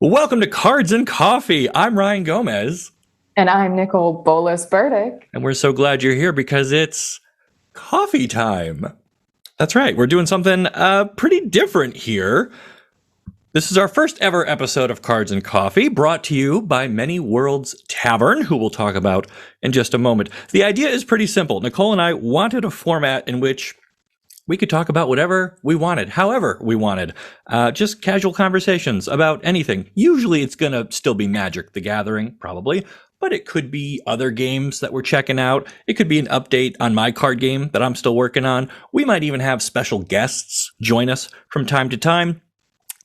Welcome to Cards and Coffee. I'm Ryan Gomez. And I'm Nicole Bolas-Burdick. And we're so glad you're here because it's coffee time. That's right. We're doing something pretty different here. This is our first ever episode of Cards and Coffee, brought to you by Many Worlds Tavern, who we'll talk about in just a moment. The idea is pretty simple. Nicole and I wanted a format in which we could talk about whatever we wanted, however we wanted. Just casual conversations about anything. Usually it's going to still be Magic the Gathering, probably. But it could be other games that we're checking out. It could be an update on my card game that I'm still working on. We might even have special guests join us from time to time.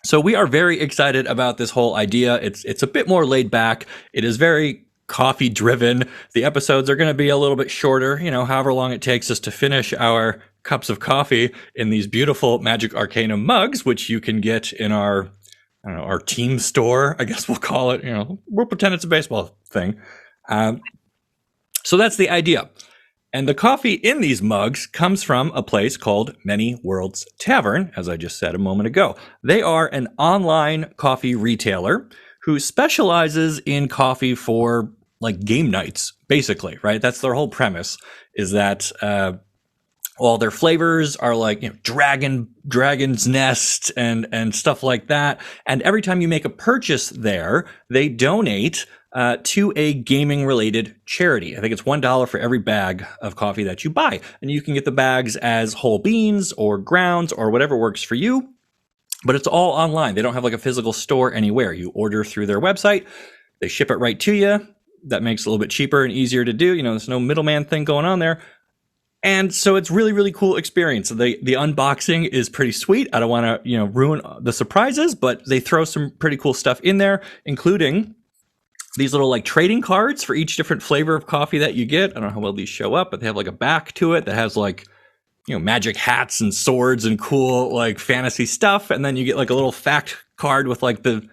So we are very excited about this whole idea. It's a bit more laid back. It is very coffee driven. The episodes are going to be a little bit shorter, however long it takes us to finish our cups of coffee in these beautiful Magic Arcanum mugs, which you can get in our team store, I guess we'll call it. We'll pretend it's a baseball thing. So that's the idea. And the coffee in these mugs comes from a place called Many Worlds Tavern, as I just said a moment ago. They are an online coffee retailer who specializes in coffee for like game nights, basically, right? That's their whole premise, is that all their flavors are like dragon's nest and stuff like that. And every time you make a purchase there, they donate to a gaming related charity. I think it's $1 for every bag of coffee that you buy. And you can get the bags as whole beans or grounds or whatever works for you. But it's all online. They don't have like a physical store anywhere. You order through their website. They ship it right to you. That makes it a little bit cheaper and easier to do. There's no middleman thing going on there. And so it's really, really cool experience. The unboxing is pretty sweet. I don't want to, ruin the surprises, but they throw some pretty cool stuff in there, including these little like trading cards for each different flavor of coffee that you get. I don't know how well these show up, but they have like a back to it that has like, magic hats and swords and cool like fantasy stuff. And then you get like a little fact card with like the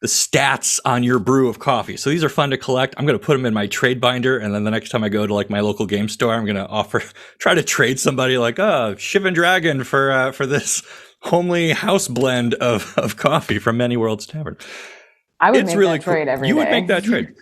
stats on your brew of coffee. So these are fun to collect. I'm going to put them in my trade binder. And then the next time I go to like my local game store, I'm going to try to trade somebody like, Shivan Dragon for this homely house blend of coffee from Many Worlds Tavern. I would make that trade every day. You would make that trade.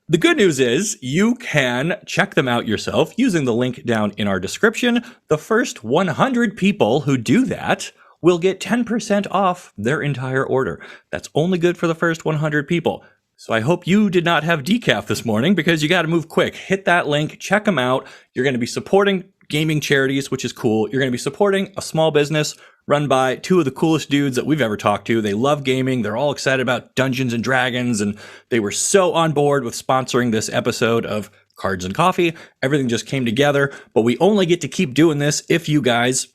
The good news is you can check them out yourself using the link down in our description. The first 100 people who do that will get 10% off their entire order. That's only good for the first 100 people. So I hope you did not have decaf this morning because you got to move quick. Hit that link, check them out. You're going to be supporting gaming charities, which is cool. You're going to be supporting a small business run by two of the coolest dudes that we've ever talked to. They love gaming. They're all excited about Dungeons and Dragons, and they were so on board with sponsoring this episode of Cards and Coffee. Everything just came together, but we only get to keep doing this if you guys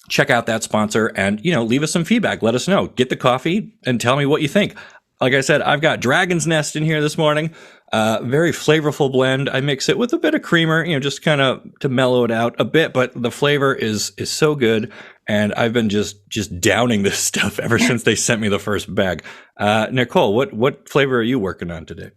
check out that sponsor and, leave us some feedback. Let us know. Get the coffee and tell me what you think. Like I said, I've got Dragon's Nest in here this morning. Very flavorful blend. I mix it with a bit of creamer, just kind of to mellow it out a bit, but the flavor is so good. And I've been just downing this stuff ever since they sent me the first bag. Nicole, what flavor are you working on today?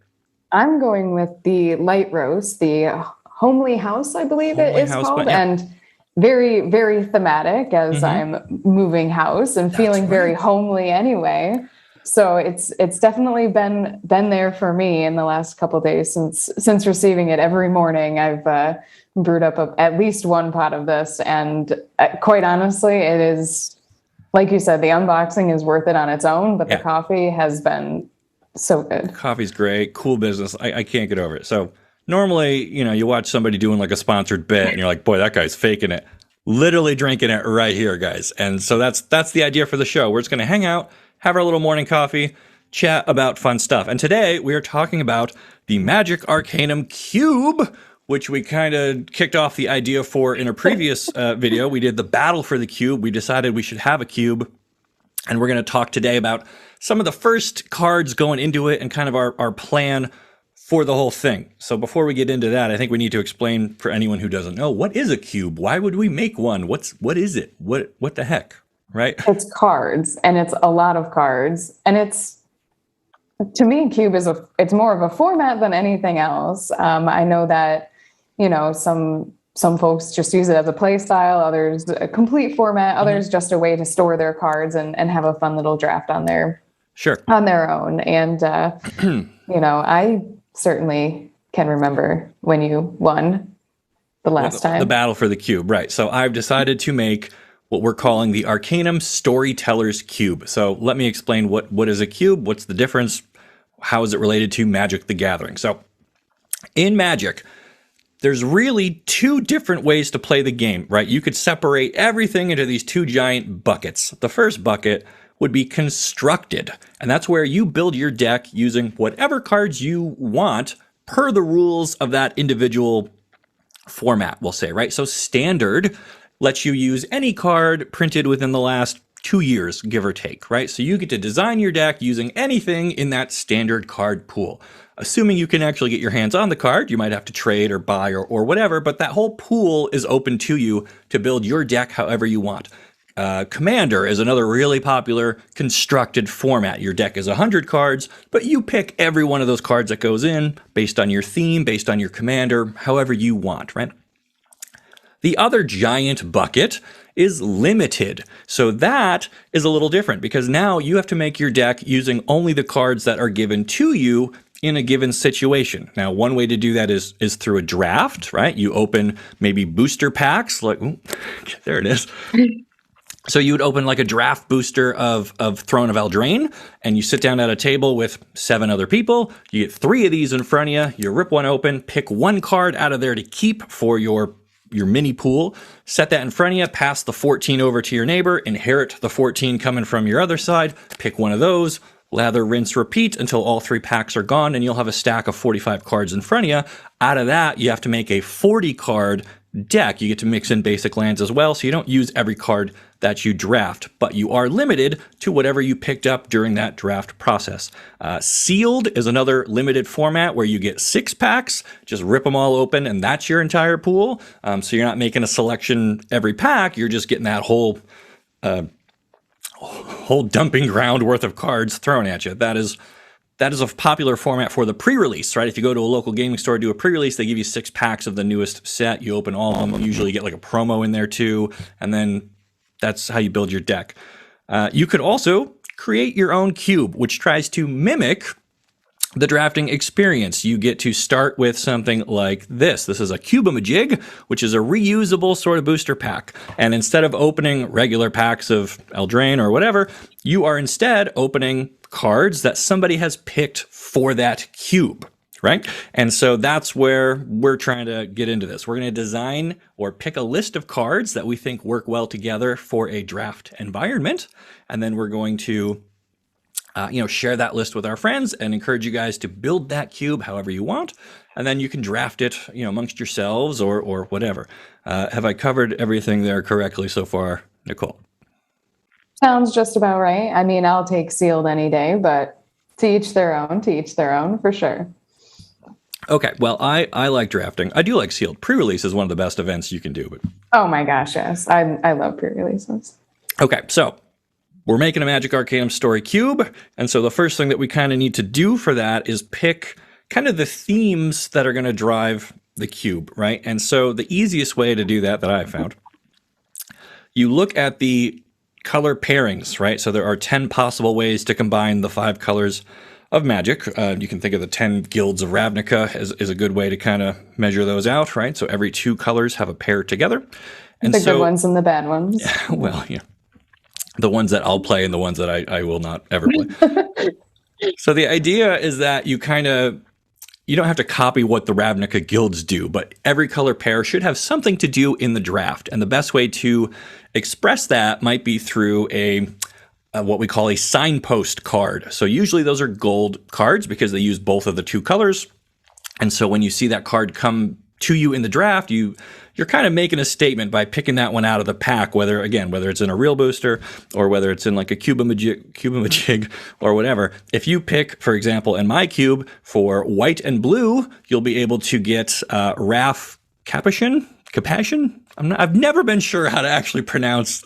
I'm going with the light roast, the Homely House, I believe it is called. Yeah. And very, very thematic as I'm moving house and feeling very homely anyway. So it's definitely been there for me in the last couple of days since receiving it. Every morning I've brewed up at least one pot of this, and quite honestly, it is, like you said, the unboxing is worth it on its own, but the coffee has been so good. Coffee's great, cool business. I can't get over it. So normally, you watch somebody doing like a sponsored bit and you're like, boy, that guy's faking it. Literally drinking it right here, guys. And so that's the idea for the show. We're just going to hang out, have our little morning coffee, chat about fun stuff. And today we are talking about the Magic Arcanum Cube, which we kind of kicked off the idea for in a previous video. We did the battle for the cube. We decided we should have a cube. And we're going to talk today about some of the first cards going into it and kind of our plan for the whole thing. So before we get into that, I think we need to explain for anyone who doesn't know, what is a cube? Why would we make one? What is it? What the heck? Right? It's cards, and it's a lot of cards. And it's, to me, cube it's more of a format than anything else. I know that some folks just use it as a play style, others a complete format, others just a way to store their cards and have a fun little draft on their own. And I certainly can remember when you won the last time. The battle for the cube, right. So I've decided to make what we're calling the Arcanum Storyteller's Cube. So let me explain what is a cube, what's the difference, how is it related to Magic the Gathering. So in Magic, there's really two different ways to play the game, right? You could separate everything into these two giant buckets. The first bucket would be constructed, and that's where you build your deck using whatever cards you want per the rules of that individual format, we'll say, right? So standard lets you use any card printed within the last 2 years, give or take, right? So you get to design your deck using anything in that standard card pool. Assuming you can actually get your hands on the card, you might have to trade or buy or whatever, but that whole pool is open to you to build your deck however you want. Commander is another really popular constructed format. Your deck is 100 cards, but you pick every one of those cards that goes in based on your theme, based on your commander, however you want, right? The other giant bucket is limited. So that is a little different because now you have to make your deck using only the cards that are given to you in a given situation. Now, one way to do that is through a draft, right? You open maybe booster packs, like, ooh, there it is. So you would open like a draft booster of Throne of Eldraine, and you sit down at a table with 7 other people. You get 3 of these in front of you. You rip one open, pick one card out of there to keep for your mini pool, set that in front of you, pass the 14 over to your neighbor, inherit the 14 coming from your other side, pick one of those, lather, rinse, repeat until all 3 packs are gone, and you'll have a stack of 45 cards in front of you. Out of that, you have to make a 40-card deck. You get to mix in basic lands as well, so you don't use every card that you draft, but you are limited to whatever you picked up during that draft process. Sealed is another limited format where you get 6 packs, just rip them all open, and that's your entire pool. So you're not making a selection every pack, you're just getting that whole dumping ground worth of cards thrown at you. That is a popular format for the pre-release, right? If you go to a local gaming store, do a pre-release, they give you 6 packs of the newest set. You open all of them. Usually you get like a promo in there too. And then that's how you build your deck. You could also create your own cube, which tries to mimic the drafting experience. You get to start with something like this. This is a Cube-a-majig, which is a reusable sort of booster pack. And instead of opening regular packs of Eldraine or whatever, you are instead opening cards that somebody has picked for that cube, right? And so that's where we're trying to get into this. We're going to design or pick a list of cards that we think work well together for a draft environment. And then we're going to share that list with our friends and encourage you guys to build that cube however you want. And then you can draft it, amongst yourselves or whatever. Have I covered everything there correctly so far, Nicole? Sounds just about right. I mean, I'll take sealed any day, but to each their own, for sure. Okay, well, I like drafting. I do like sealed. Pre-release is one of the best events you can do. But oh my gosh, yes. I love pre-releases. Okay, so we're making a Magic Arcanum Story Cube, and so the first thing that we kind of need to do for that is pick kind of the themes that are going to drive the cube, right? And so the easiest way to do that I found, you look at the color pairings, right? So there are 10 possible ways to combine the 5 colors of Magic. You can think of the 10 guilds of Ravnica as a good way to kind of measure those out, right? So every 2 colors have a pair together. And the good ones and the bad ones. Well, yeah. The ones that I'll play and the ones that I will not ever play. So the idea is that you don't have to copy what the Ravnica guilds do, but every color pair should have something to do in the draft. And the best way to express that might be through what we call a signpost card. So usually those are gold cards because they use both of the 2 colors. And so when you see that card come to you in the draft, you're kind of making a statement by picking that one out of the pack, whether it's in a real booster or whether it's in like a Cube-a-majig or whatever. If you pick, for example, in my cube for white and blue, you'll be able to get Raf Capashen. I've never been sure how to actually pronounce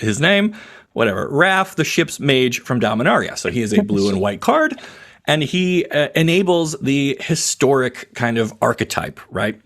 his name. Whatever. Raf, the ship's mage from Dominaria. So he is a blue and white card, and he enables the historic kind of archetype, right?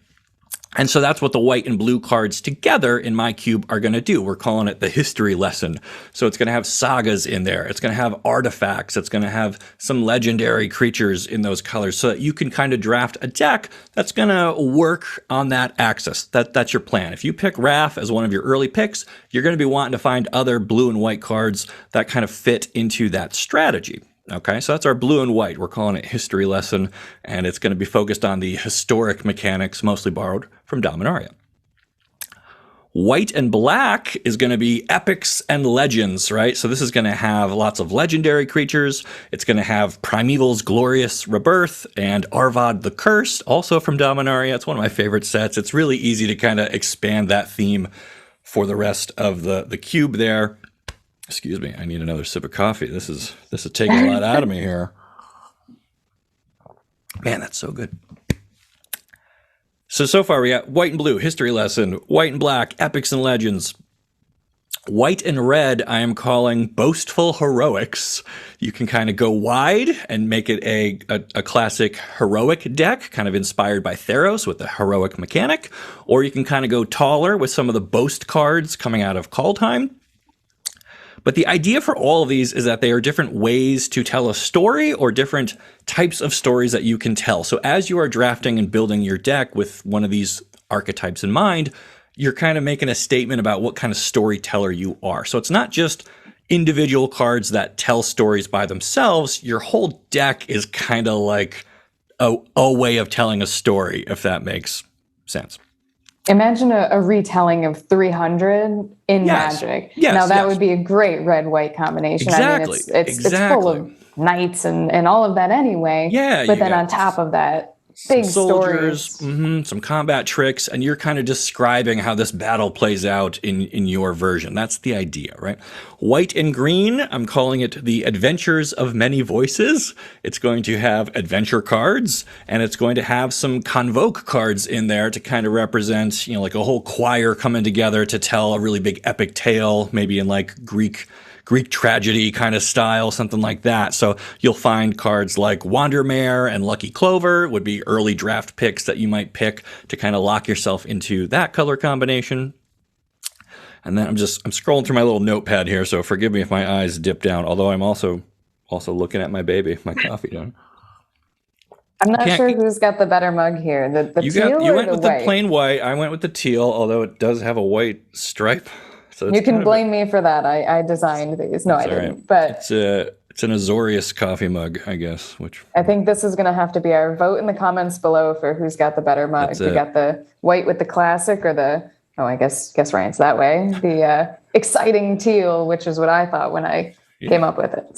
And so that's what the white and blue cards together in my cube are going to do. We're calling it the history lesson. So it's going to have sagas in there. It's going to have artifacts. It's going to have some legendary creatures in those colors so that you can kind of draft a deck that's going to work on that axis. That's your plan. If you pick Wrath as one of your early picks, you're going to be wanting to find other blue and white cards that kind of fit into that strategy. Okay, so that's our blue and white. We're calling it history lesson, and it's going to be focused on the historic mechanics, mostly borrowed from Dominaria. White and black is going to be epics and legends, right? So this is going to have lots of legendary creatures. It's going to have Primeval's Glorious Rebirth and Arvad the Cursed, also from Dominaria. It's one of my favorite sets. It's really easy to kind of expand that theme for the rest of the cube there. Excuse me, I need another sip of coffee. This is taking a lot out of me here. Man, that's so good. So far we got white and blue, history lesson, white and black, epics and legends. White and red, I am calling boastful heroics. You can kind of go wide and make it a classic heroic deck, kind of inspired by Theros with the heroic mechanic. Or you can kind of go taller with some of the boast cards coming out of Kaldheim. But the idea for all of these is that they are different ways to tell a story or different types of stories that you can tell. So as you are drafting and building your deck with one of these archetypes in mind, you're kind of making a statement about what kind of storyteller you are. So it's not just individual cards that tell stories by themselves. Your whole deck is kind of like a way of telling a story, if that makes sense. Imagine a retelling of 300 in Magic. Yes, now that would be a great red-white combination. Exactly. I mean, it's full of knights and all of that anyway. Yeah. But then on top of that, big soldiers, stories. Some combat tricks, and you're kind of describing how this battle plays out in your version. That's the idea, right? White and green, I'm calling it the Adventures of Many Voices. It's going to have adventure cards, and it's going to have some convoke cards in there to kind of represent, like a whole choir coming together to tell a really big epic tale, maybe in like Greek tragedy kind of style, something like that. So you'll find cards like Wandermare and Lucky Clover would be early draft picks that you might pick to kind of lock yourself into that color combination. And then I'm scrolling through my little notepad here, so forgive me if my eyes dip down, although I'm also looking at my baby, my coffee done. I'm not sure who's got the better mug here, the teal you or went the with white? the plain white. I went with the teal, although it does have a white stripe. So you can blame me for that. I designed these. No, I didn't. Right. But it's an Azorius coffee mug, I guess. Which I think this is going to have to be our vote in the comments below for who's got the better mug. We got the white with the classic, or I guess Ryan's that way. The exciting teal, which is what I thought when I came up with it.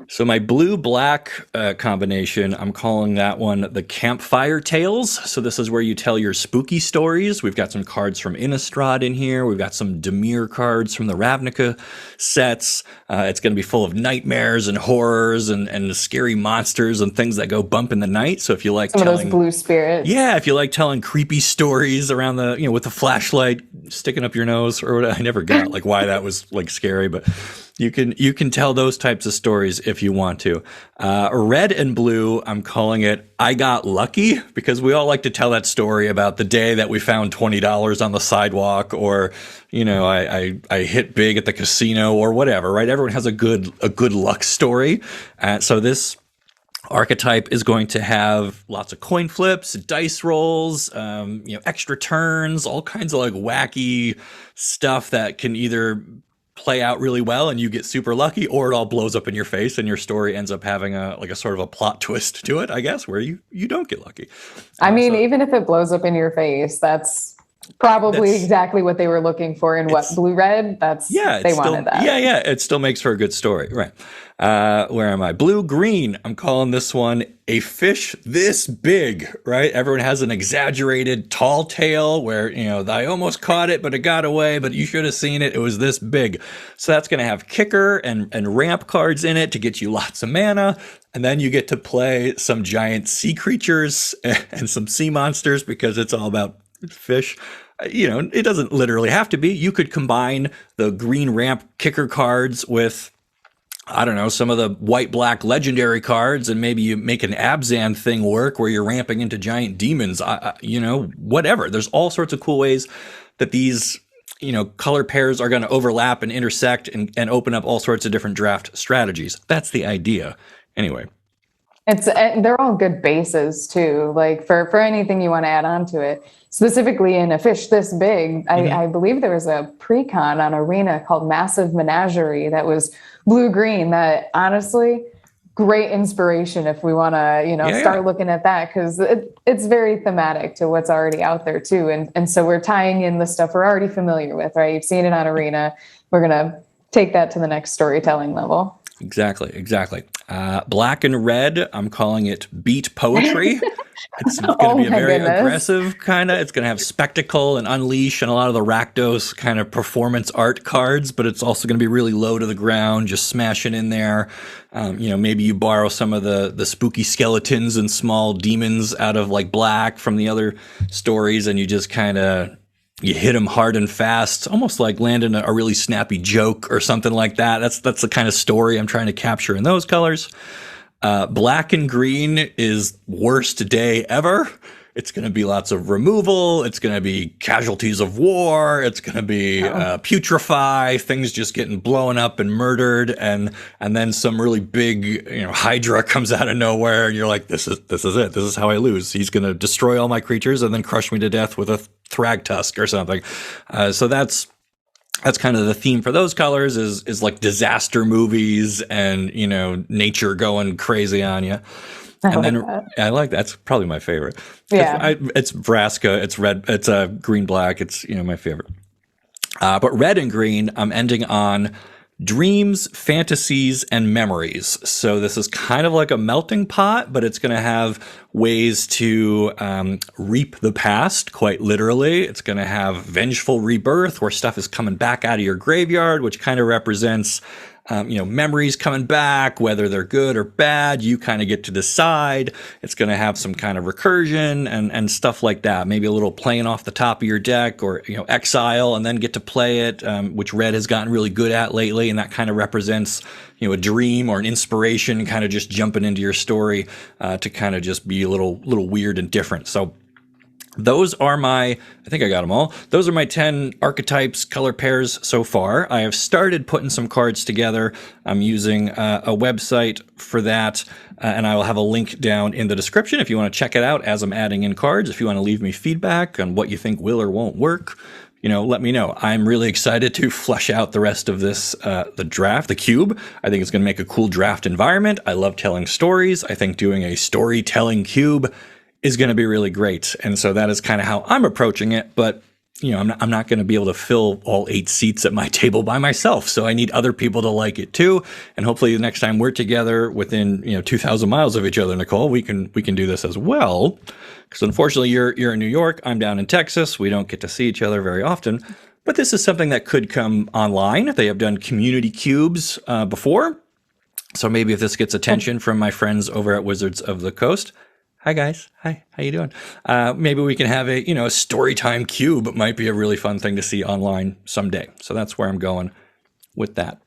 So my blue-black combination, I'm calling that one the Campfire Tales. So this is where you tell your spooky stories. We've got some cards from Innistrad in here. We've got some Dimir cards from the Ravnica sets. It's going to be full of nightmares and horrors and scary monsters and things that go bump in the night. So if you like some of those blue spirits. Yeah, if you like telling creepy stories around the, with the flashlight sticking up your nose or whatever. I never got like why that was like scary, but you can tell those types of stories if you want to. Red and blue, I'm calling it I Got Lucky, because we all like to tell that story about the day that we found $20 on the sidewalk, or I hit big at the casino or whatever, right? Everyone has a good luck story. So this archetype is going to have lots of coin flips, dice rolls, extra turns, all kinds of like wacky stuff that can either play out really well and you get super lucky, or it all blows up in your face and your story ends up having a sort of a plot twist to it, I guess, where you don't get lucky. I mean, even if it blows up in your face, that's probably exactly what they were looking for in what blue-red. They wanted that. Yeah, it still makes for a good story, right? Where am I? Blue-green. I'm calling this one a fish this big, right? Everyone has an exaggerated tall tail where, I almost caught it, but it got away, but you should have seen it. It was this big. So that's going to have kicker and ramp cards in it to get you lots of mana. And then you get to play some giant sea creatures and some sea monsters, because it's all about fish. It doesn't literally have to be. You could combine the green ramp kicker cards with I don't know, some of the white-black legendary cards, and maybe you make an Abzan thing work where you're ramping into giant demons. Whatever. There's all sorts of cool ways that these, color pairs are going to overlap and intersect and open up all sorts of different draft strategies. That's the idea. Anyway. They're all good bases too, like for anything you want to add on to it. Specifically in a fish this big, I believe there was a pre-con on Arena called Massive Menagerie that was blue-green that honestly, great inspiration if we want to, start looking at that, because it's very thematic to what's already out there too. And so we're tying in the stuff we're already familiar with, right? You've seen it on Arena. We're going to take that to the next storytelling level. Exactly. Black and red, I'm calling it beat poetry. It's going to be a very aggressive kind of, it's going to have spectacle and unleash and a lot of the Rakdos kind of performance art cards, but it's also going to be really low to the ground, just smashing in there. Maybe you borrow some of the spooky skeletons and small demons out of like black from the other stories, and you just kind of, you hit them hard and fast, almost like landing a really snappy joke or something like that. That's the kind of story I'm trying to capture in those colors. Black and green is worst day ever. It's going to be lots of removal. It's going to be casualties of war. It's going to be putrefy, things just getting blown up and murdered, and then some really big Hydra comes out of nowhere, and you're like, this is it. This is how I lose. He's going to destroy all my creatures and then crush me to death with a Thrag Tusk or something. So that's kind of the theme for those colors is like disaster movies and nature going crazy on you. I like that. That's probably my favorite. Yeah, it's Vraska. It's red. It's green black. It's my favorite. But red and green, I'm ending on dreams, fantasies, and memories. So this is kind of like a melting pot, but it's going to have ways to reap the past, quite literally. It's going to have vengeful rebirth, where stuff is coming back out of your graveyard, which kind of represents memories coming back, whether they're good or bad, you kind of get to decide. It's going to have some kind of recursion and stuff like that. Maybe a little playing off the top of your deck, or, exile and then get to play it, which red has gotten really good at lately. And that kind of represents, a dream or an inspiration kind of just jumping into your story, to kind of just be a little weird and different. So those are I think I got them all. Those are my 10 archetypes, color pairs so far. I have started putting some cards together. I'm using a website for that, and I will have a link down in the description if you want to check it out as I'm adding in cards. If you want to leave me feedback on what you think will or won't work, let me know. I'm really excited to flesh out the rest of this, the draft, the cube. I think it's going to make a cool draft environment. I love telling stories. I think doing a storytelling cube is going to be really great. And so that is kind of how I'm approaching it. But, I'm not going to be able to fill all 8 seats at my table by myself. So I need other people to like it too. And hopefully the next time we're together within, 2,000 miles of each other, Nicole, we can do this as well. Because unfortunately you're in New York, I'm down in Texas. We don't get to see each other very often. But this is something that could come online. They have done community cubes before. So maybe if this gets attention from my friends over at Wizards of the Coast. Hi guys. Hi. How you doing? Maybe we can have a story time cube. It might be a really fun thing to see online someday. So that's where I'm going with that.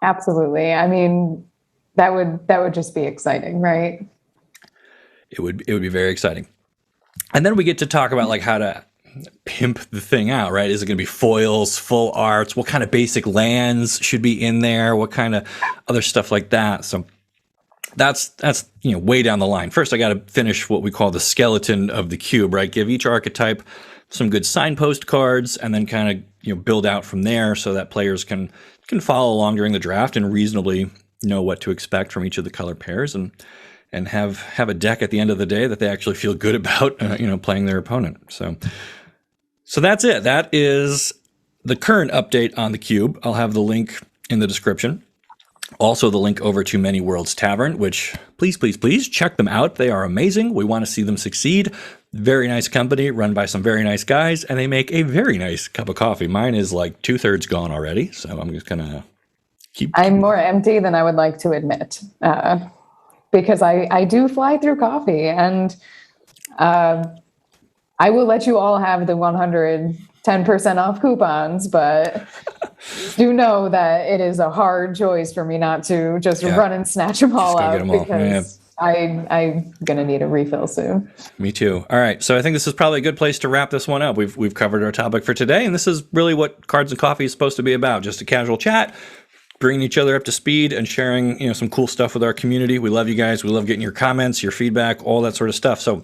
Absolutely. I mean, that would just be exciting, right? It would be very exciting. And then we get to talk about like how to pimp the thing out, right? Is it going to be foils, full arts? What kind of basic lands should be in there? What kind of other stuff like that? So that's way down the line. First, I got to finish what we call the skeleton of the cube, right? Give each archetype some good signpost cards, and then kind of build out from there so that players can follow along during the draft and reasonably know what to expect from each of the color pairs, and have a deck at the end of the day that they actually feel good about playing their opponent. So that's it. That is the current update on the cube. I'll have the link in the description. Also, the link over to Many Worlds Tavern, which please check them out. They are amazing. We want to see them succeed. Very nice company run by some very nice guys, and they make a very nice cup of coffee. Mine is like 2/3 gone already, so I'm just gonna keep. I'm more empty than I would like to admit, because I do fly through coffee, and I will let you all have the 100 10% off coupons, but do know that it is a hard choice for me not to just run and snatch them all out because I'm going to need a refill soon. Me too. All right. So I think this is probably a good place to wrap this one up. We've covered our topic for today, and this is really what Cards and Coffee is supposed to be about. Just a casual chat, bringing each other up to speed and sharing, some cool stuff with our community. We love you guys. We love getting your comments, your feedback, all that sort of stuff. So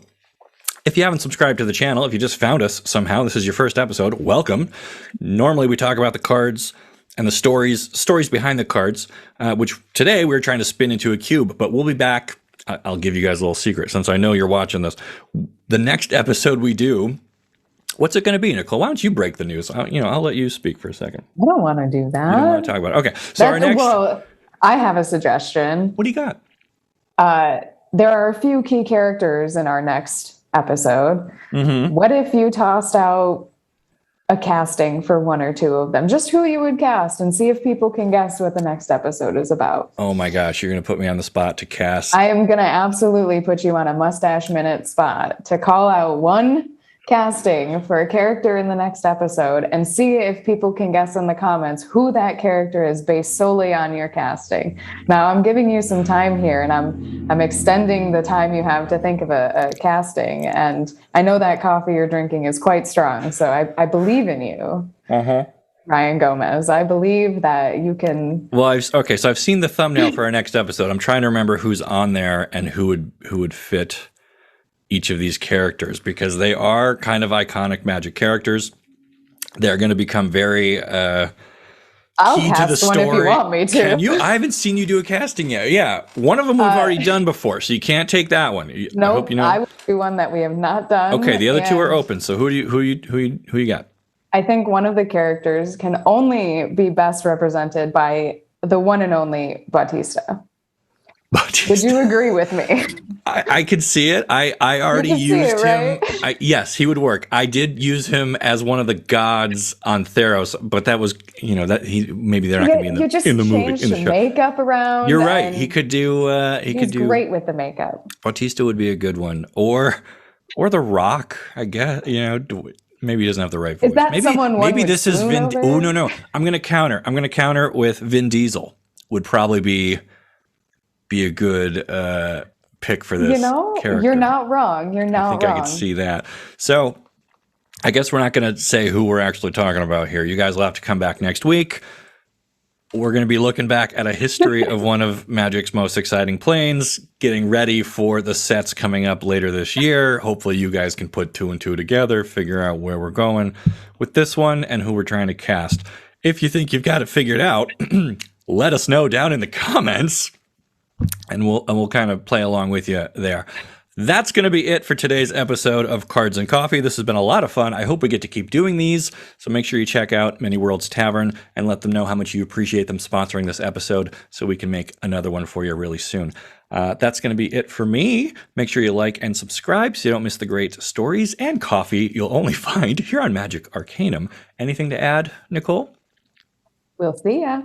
if you haven't subscribed to the channel, if you just found us somehow, this is your first episode, welcome. Normally we talk about the cards and the stories behind the cards, which today we're trying to spin into a cube, but we'll be back. I'll give you guys a little secret since I know you're watching this. The next episode we do, what's it going to be, Nicole? Why don't you break the news? I'll let you speak for a second. I don't want to do that. You don't want to talk about it. Okay. So well, I have a suggestion. What do you got? There are a few key characters in our next episode. Mm-hmm. What if you tossed out a casting for one or two of them, just who you would cast, and see if people can guess what the next episode is about? Oh my gosh, you're going to put me on the spot to cast. I am going to absolutely put you on a mustache minute spot to call out one casting for a character in the next episode and see if people can guess in the comments who that character is based solely on your casting. Now, I'm giving you some time here, and I'm extending the time you have to think of a casting. And I know that coffee you're drinking is quite strong, so I believe in you. Ryan Gomez. I believe that you can. Well, so I've seen the thumbnail for our next episode. I'm trying to remember who's on there and who would fit each of these characters, because they are kind of iconic Magic characters. They're going to become very I'll key to the story. One if you want me to. Can you? I haven't seen you do a casting yet. Yeah, one of them we've already done before, so you can't take that one. No, I hope you know. I will do one that we have not done. Okay, the other two are open. So who you got? I think one of the characters can only be best represented by the one and only Bautista. Would you agree with me? I could see it. I already used him. Right? Yes, he would work. I did use him as one of the gods on Theros, but that was, maybe they're not going to be in the movie. In the show. Makeup around. You're right. He could do. He's great with the makeup. Bautista would be a good one, or The Rock. I guess maybe he doesn't have the right voice. Is that maybe this is Vin. Oh no! I'm going to counter with Vin Diesel. Would probably be a good pick for this character. You're not wrong. I could see that. So I guess we're not going to say who we're actually talking about here. You guys will have to come back next week. We're going to be looking back at a history of one of Magic's most exciting planes, getting ready for the sets coming up later this year. Hopefully you guys can put two and two together, figure out where we're going with this one and who we're trying to cast. If you think you've got it figured out, let us know down in the comments. And we'll kind of play along with you there. That's going to be it for today's episode of Cards and Coffee. This has been a lot of fun. I hope we get to keep doing these. So make sure you check out Many Worlds Tavern and let them know how much you appreciate them sponsoring this episode so we can make another one for you really soon. That's going to be it for me. Make sure you like and subscribe so you don't miss the great stories and coffee you'll only find here on Magic Arcanum. Anything to add, Nicole? We'll see ya.